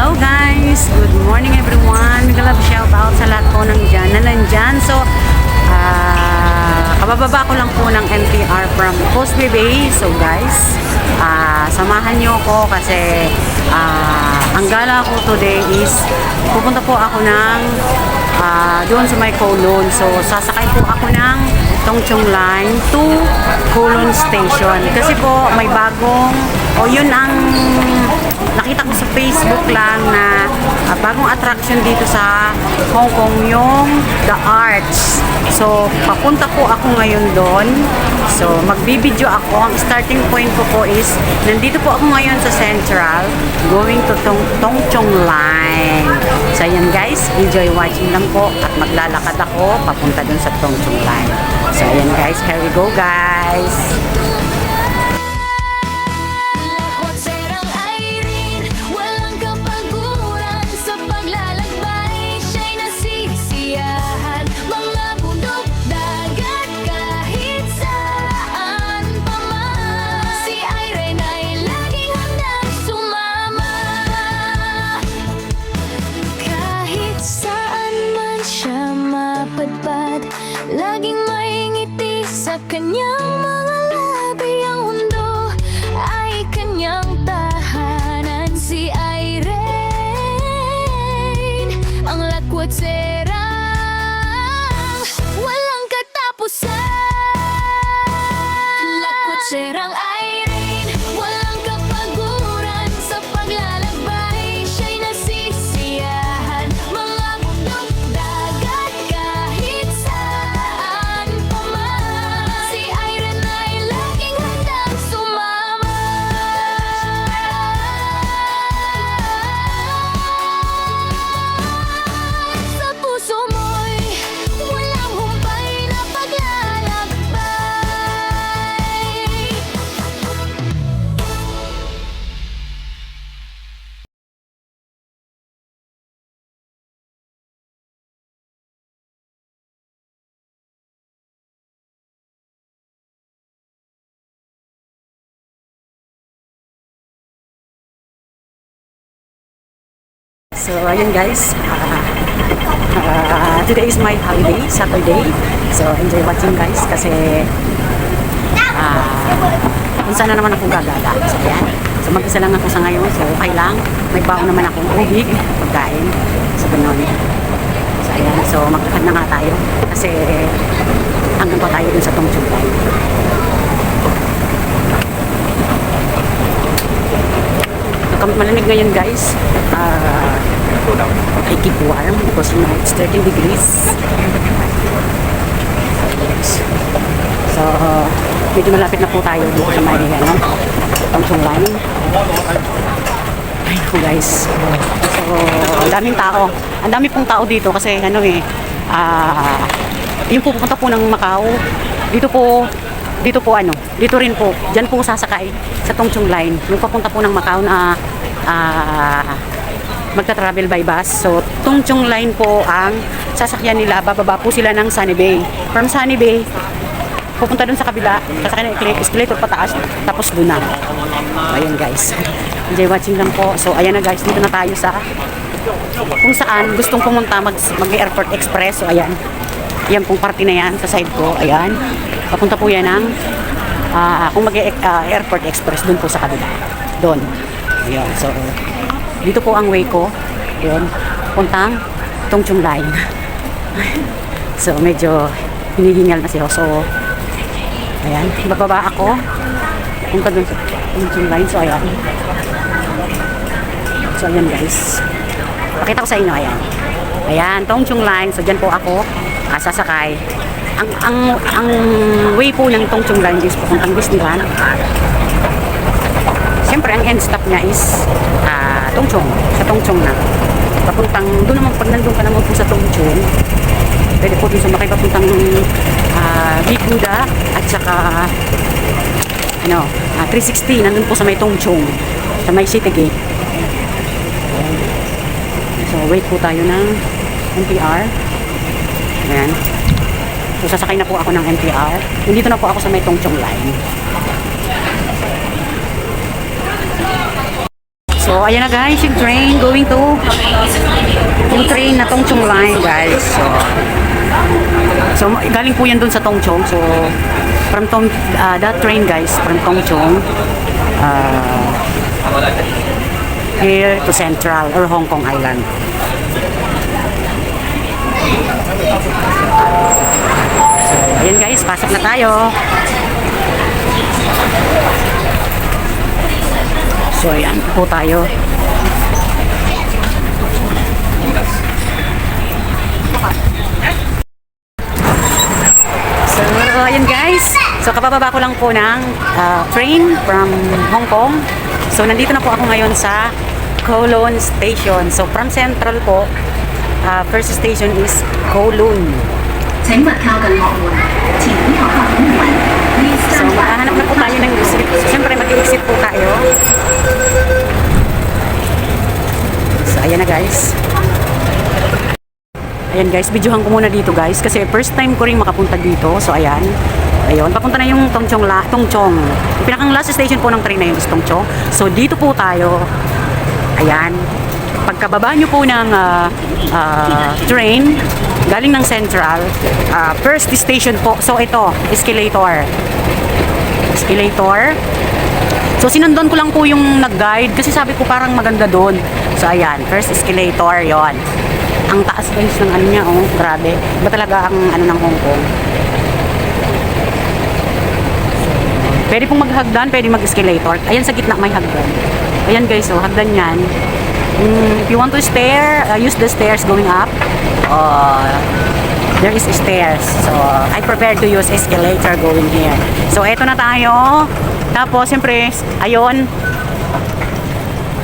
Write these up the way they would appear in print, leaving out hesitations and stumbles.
Hello guys! Good morning everyone! Mega love shout out sa lahat po ng dyan na nandyan. So, kabababa ko lang po ng NTR from Causeway Bay. So guys, samahan nyo ko kasi ang gala ko today is pupunta po ako ng doon sa may Kowloon. So, sasakay po ako ng Tongchong Line to Kowloon Station. Kasi po, may bagong, yun ang nakita ko sa Facebook lang na bagong attraction dito sa Hong Kong, yung The Arts. So, papunta po ako ngayon doon. So, magbibideo ako. Ang starting point ko po is, nandito po ako ngayon sa Central, going to Tongchong Line. So, ayan guys, enjoy watching lang po at maglalakad ako papunta dun sa Tongchong Line. So, ayan guys, here we go guys. Laging may ngiti sa kanyang mga labi. Ang mundo ay kanyang tahanan. Si Irene, ang lakwat serang walang katapusan. Lakwat serang Irene, walang kapaguran sa paglalakbay. Siya'y nasisiyahan mga bundok, dagat, kahit saan pa man. Si Irene ay laging handang sumama. Sa puso mo'y walang humpay na paglalakbay. So, ayun guys, today is my holiday, Saturday. So, enjoy watching guys kasi kung saan na naman ako gagala. So, ayan. So, mag-isa lang ako sa ngayon. So, okay lang. May baon naman akong ubig, pagkain. So, ganun. So, ayan. So, magkakad na nga tayo kasi hanggang pa tayo dun sa Tongchong Line. Malamig ngayon guys. I keep warm because you know it's 13 degrees. So, medyo malapit na po tayo dito sa may Tongchong Line. Ay naku guys. So, ang daming tao. Ang dami pong tao dito kasi yung pupunta po ng Macau. Dito rin po. Diyan po sasakay sa Tongchong Line. Yung papunta po ng Macau na magta-travel by bus. So, Tongchong Line po ang sasakyan nila. Bababa po sila ng Sunny Bay. From Sunny Bay, pupunta dun sa kabila. Sasakyan ng escalator pataas. Tapos dun na. Ayan guys. Enjoy watching lang po. So, ayan na guys. Dito na tayo sa kung saan gustong pumunta mag-Airport Express. So, ayan. Yan pong party na yan sa side ko. Ayan. Papunta po yan ng kung mag-Airport Express dun po sa kabila. Doon. Ayan. So, dito po ang way ko. Yun. Puntang Tongchong Line. So, medyo hinihingal na siya. So, ayan. Bababa ako. Punta dun sa Tongchong Line. So, ayan. So, ayan guys. Pakita ko sa inyo. Ayan. Ayan. Tongchong Line. So, dyan po ako sasakay. Ang way po ng Tongchong Line is papuntang Disneyland. Siyempre, ang end stop niya is Tongchong. Sa Tongchong na. Papuntang, doon naman, pag nandun ka naman po sa Tongchong, pwede po doon sumakay papuntang Bikuda at saka 360, nandun po sa may Tongchong, sa may City Gate. So, wait po tayo ng NTR. Ayan. So, sasakay na po ako ng NTR. Nandito na po ako sa may Tongchong Line. So, ayan na guys, yung train going to yung train na Tongchong Line, guys. So galing po yan dun sa Tongchong. So, from that train, guys, from Tongchong, here to Central or Hong Kong Island. So, ayan guys, pasok na tayo. So, ayan po tayo. So, ayan guys. So, kabababa ko lang po ng train from Hong Kong. So, nandito na po ako ngayon sa Kowloon Station. So, from Central po, first station is Kowloon. 請勿靠近樂門，前邊學校門門，Please So, stand back. makahanap na po tayo ng exit. Siyempre, mag-exit po tayo. So, ayan na guys. Ayan guys, videohan ko muna dito guys. Kasi first time ko rin makapunta dito. So, ayan. Ayun, papunta na yung Tongchong. Yung pinakang last station po ng train na yun is Tongchong. So, dito po tayo. Ayan. Pagkababa nyo po ng train, galing ng Central, first station po. So, ito, escalator. Escalator. So, sinundan ko lang po yung nag-guide kasi sabi ko parang maganda doon. So, ayan, first escalator, yon. Ang taas guys ng ano niya, oh, grabe. Iba talaga ang ano ng Hong Kong. Pwede pong maghagdan, pwede mag-escalator. Ayan sa gitna may hagdan. Ayan guys, oh, hagdan yan. If you want to stair, use the stairs going up. There is stairs. So, I prefer to use escalator going here. So, eto na tayo. Tapos, siyempre, ayun.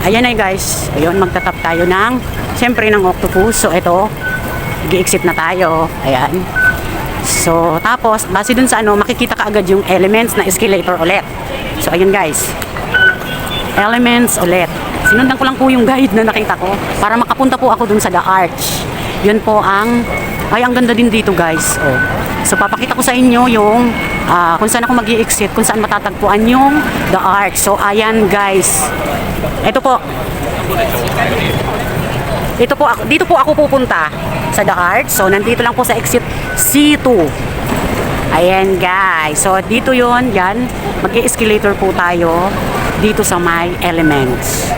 Ayan na guys. Ayun, magtatap tayo ng, siyempre, ng octopus. So, eto, gi-exit na tayo. Ayan. So, tapos, base dun sa ano, makikita ka agad yung elements na escalator ulit. So, ayun guys. Elements ulit. Sinundan ko lang po yung guide na nakita ko para makapunta po ako dun sa The Arch. Yun po ang, ay ang ganda din dito guys. Oh. So papakita ko sa inyo yung kung saan ako mag-i-exit, kung saan matatagpuan yung The Arch. So ayan guys. Ito po. Dito po ako pupunta sa The Arch. So nandito lang po sa exit C2. Ayan guys. So dito yun, yan. Mag-i-escalator po tayo dito sa my elements.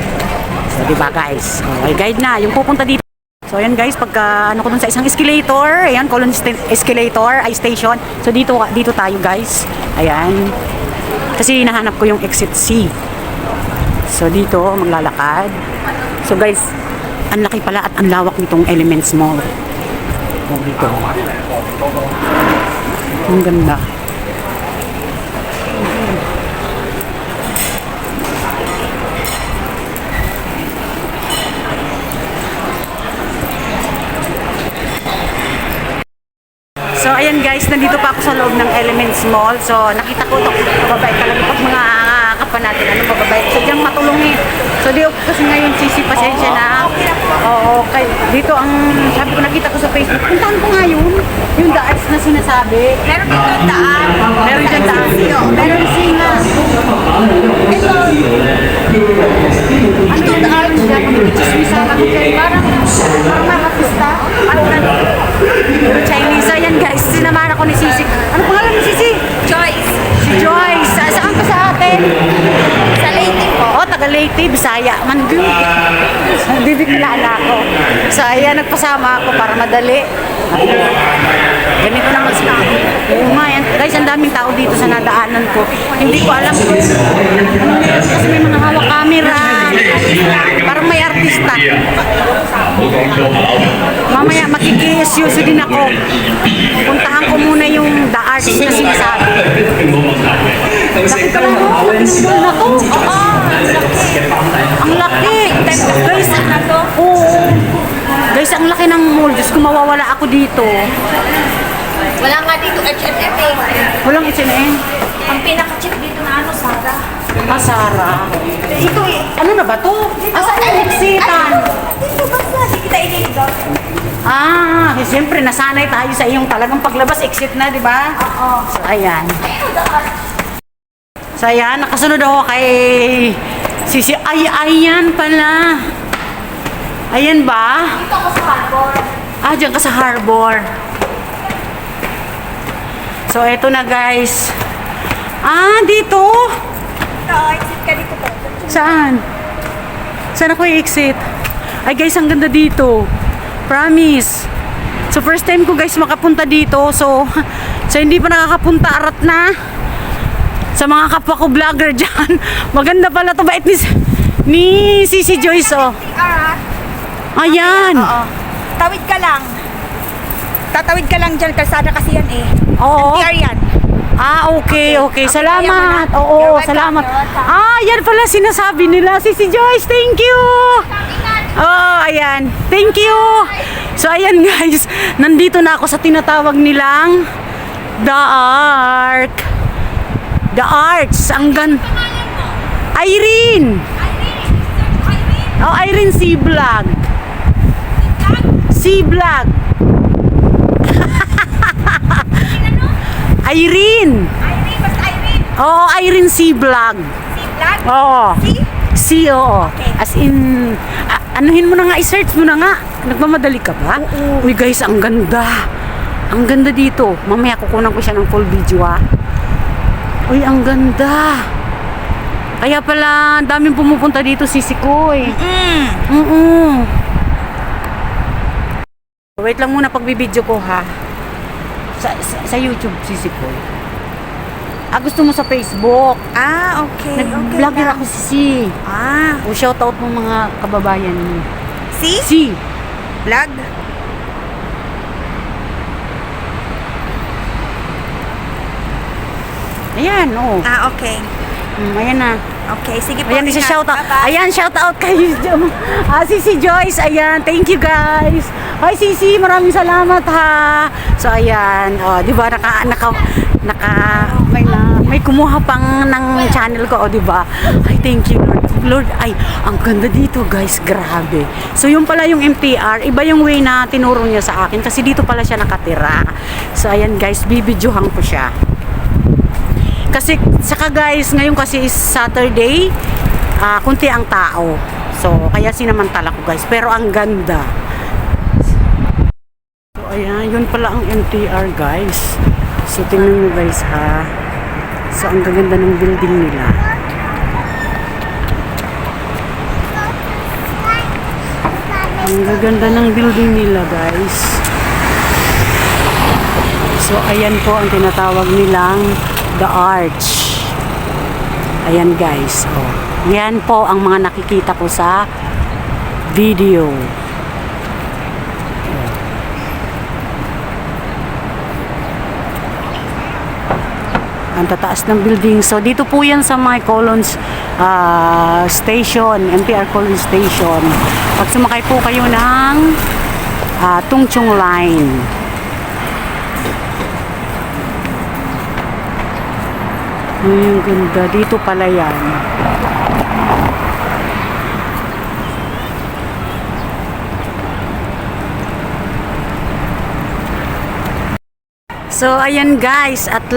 So, diba guys? Okay, guide na. Yung pupunta dito. So, ayan guys, pagka ano ko dun sa isang escalator, ayan, Kowloon escalator, ay station. So, dito tayo guys. Ayan. Kasi hinahanap ko yung exit C. So, dito, maglalakad. So, guys, ang laki pala at ang lawak nitong elements mall. So, dito. Ang ganda. So, ayan guys, nandito pa ako sa loob ng Elements Mall. So, nakita ko ito, mababait talaga pag mga kapan natin, ano, mababait. So, diyang matulungi. So, di kasi ngayon, sisi, pasensya na. Oo, okay. Dito ang, sabi ko, nakita ko sa Facebook, puntahan ko nga yun, yung The Arch na sinasabi. Meron dito daan. Meron dyan daan. Meron singa. Ito. Ano yung The Arch? Chismisan ako dyan. Parang makapista. Chinese. Ayan guys, sinamahan ako ni Sisi. Ano pangalan ni Sisi? Joyce, Si Joyce. Saan ka sa atin? sa Leyte po. Oh, taga Leyte, Bisaya. Mandu. Hindi kilala ako. So, ayan, nagpasama ako para madali. Ganito naman sila. Oo nga, yan. Guys, ang daming tao dito sa nadaanan ko. Hindi ko alam kung kasi may mga hawak camera. Parang may artista. Mamaya makikisuso din ako. Puntahan ko muna yung The Arch na sinasabi. Laki ka lang mo. Pinagdol na to. Oo, ang laki. Guys, oo. Guys, ang laki ng mall. Diyos ko, mawawala ako dito. Wala nga dito H&M eh. Walang H&M. Ang pinaka-cheap dito na ano, Sara. Ah, Sara. Ito eh. Ano na ba to? Asan yung exitan? Dito basta, di kita iniligap. Ah, siyempre, nasanay tayo sa iyong talagang paglabas, exit na, di ba? Oo. So, ayan. Ayun, daan. So, ayan, nakasunod ako kay Ayan pala. Ayan ba? Dito ako sa harbor. Diyan ka sa harbor. So, eto na guys. Dito. Ito, exit ka dito po. Saan? Saan ako i-exit? Ay guys, ang ganda dito. Promise. So, first time ko guys makapunta dito. So hindi pa nakakapunta, arat na. Sa mga kapwa ko vlogger dyan. Maganda pala to. Bait ni Sisi Joyce, oh. Ayan. Oo. Tawid ka lang. Tatawid ka lang dyan, kalsada kasi yan eh. Oo. NTR yan. Okay. Okay, Salamat. kaya mo na. Oo, You're welcome, salamat. you're welcome. Yan pala sinasabi nila. Sisi Joyce, thank you. Ayan. Thank you. So, ayan guys. Nandito na ako sa tinatawag nilang The Arc. The Arts. Ang Irene. Irene C-Vlog. C-Vlog. Irene. Basta Irene. Irene C-Vlog. C-Vlog? Oo. C? Oo. Okay. As in, anuhin mo na nga, i-search mo na nga. Nagmamadali ka ba? Oo. Uy guys, ang ganda. Ang ganda dito. Mamaya kukunan ko siya ng full video Uy, ang ganda. Kaya pala, daming pumupunta dito, Sisi Koy. Wait lang muna pagbibideo ko ha. Sa YouTube, Sisi Koy. Gusto mo sa Facebook? Okay. Nag-vlogger ako, Sisi. O shoutout mo mga kababayan mo. C? Si. Vlog? Ayan, Okay. Ayan na. Okay, sige po. Ayan, isa ingat. shoutout. Bye-bye. Ayan, shoutout kay Sisi Joyce. Ayan, thank you guys. Hi Sisi, maraming salamat ha. So ayan, di ba may kumuha pang ng channel ko, di ba? Ay, thank you Lord. Ay, ang ganda dito guys, grabe. So yung pala yung MTR, iba yung way na tinuro niya sa akin kasi dito pala siya nakatira. So ayan guys, bibidyohan ko siya. Kasi saka guys, ngayon kasi is Saturday, kunti ang tao. So kaya sinamantala ko guys, pero ang ganda. So ayan, yun pala ang MTR guys. So tingnan nyo guys ha. So ang gaganda ng building nila. Ang gaganda ng building nila guys. So ayan po ang tinatawag nilang The Arch. Ayan guys. Yan po ang mga nakikita ko sa video. Ang tataas ng building. So dito po yan sa my Colons station, MTR Colons station. Pag sumakay po kayo ng Tungchung Line. Ay, ang ganda. Dito pala yan. So, ayan guys. At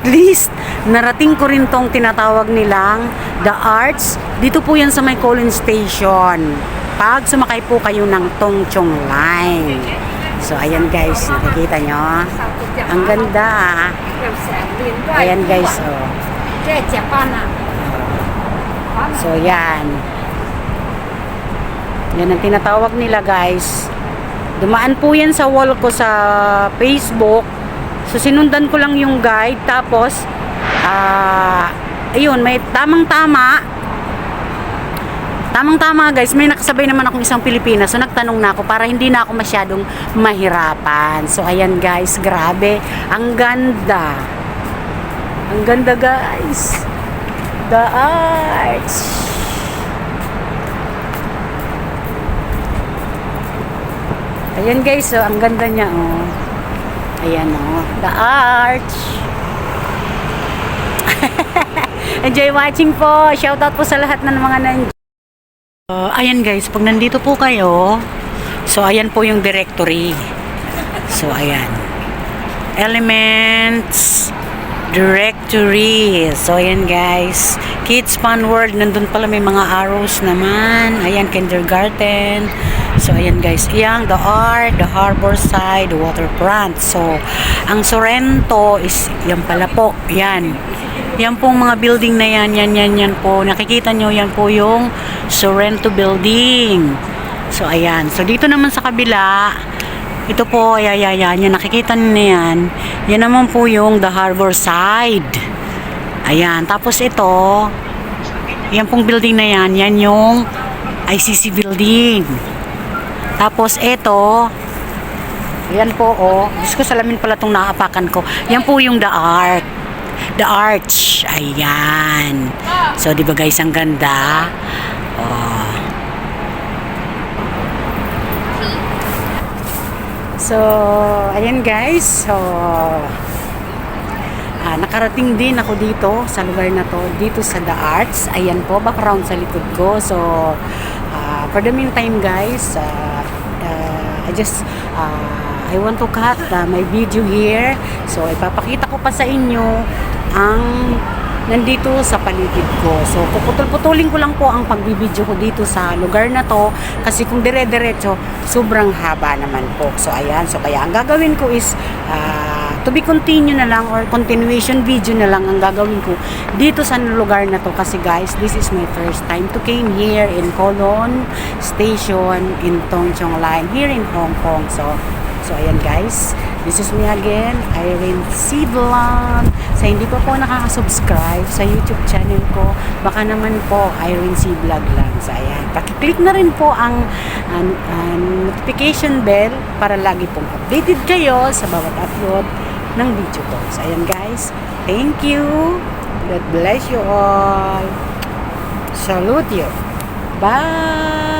least, narating ko rin tong tinatawag nilang The Arts. Dito po yan sa may Colon Station. Pag sumakay po kayo ng Tungchung Line. So, ayan guys. Nakikita nyo? Ang ganda. Ayan guys. So, yan. Yan ang tinatawag nila guys. Dumaan po yan sa wall ko sa Facebook. So, sinundan ko lang yung guide. Tapos, ayun, may tamang-tama guys, may nakasabay naman akong isang Pilipina. So, nagtanong na ako para hindi na ako masyadong mahirapan. So, ayan guys, grabe. Ang ganda. Ang ganda guys. The Arch. Ayan guys, so ang ganda niya, Ayan, The Arch. Enjoy watching po. Shoutout po sa lahat ng mga ayan guys, pag nandito po kayo, so ayan po yung directory. So ayan. Elements. Directory. So, ayan guys. Kids Fun World. Nandun pala may mga arrows naman. Ayan, kindergarten. So, ayan guys. Ayan, the art, the harbor side, the waterfront. So, ang Sorrento is, yan pala po. Yan. Yan pong mga building na yan. Yan po. Nakikita nyo, yan po yung Sorrento building. So, ayan. So, dito naman sa kabila, ito po, yan, nakikita niyo na yan. Yan naman po yung the harbor side. Ayan, tapos ito, yan pong building na yan, yan yung ICC building. Tapos ito, yan po, oh, Diyos ko, salamin pala itong naapakan ko. Yan po yung the arch. Ayan. So, di ba guys, ang ganda? Oh. So, ayan guys. So, nakarating din ako dito sa lugar na to, dito sa The Arts. Ayan po, background sa likod ko. So, for the meantime guys, I want to cut my video here. So, ipapakita ko pa sa inyo ang nandito sa paligid ko. So, puputol-putulin ko lang po ang pagbibideo ko dito sa lugar na to kasi kung dire-diretso, sobrang haba naman po. So, ayan. So, kaya ang gagawin ko is to be continue na lang or continuation video na lang ang gagawin ko dito sa lugar na to kasi guys, this is my first time to came here in Colon Station in Tung Chung Line here in Hong Kong. So ayan guys, this is me again, Irene C. Vlog. Sa hindi pa po nakaka-subscribe sa YouTube channel ko, baka naman po Irene C. Vlog lang. So ayan, pakiclick na rin po ang notification bell para lagi pong updated kayo sa bawat upload ng video ko. So ayan guys, thank you. God bless you all. Salute you. Bye!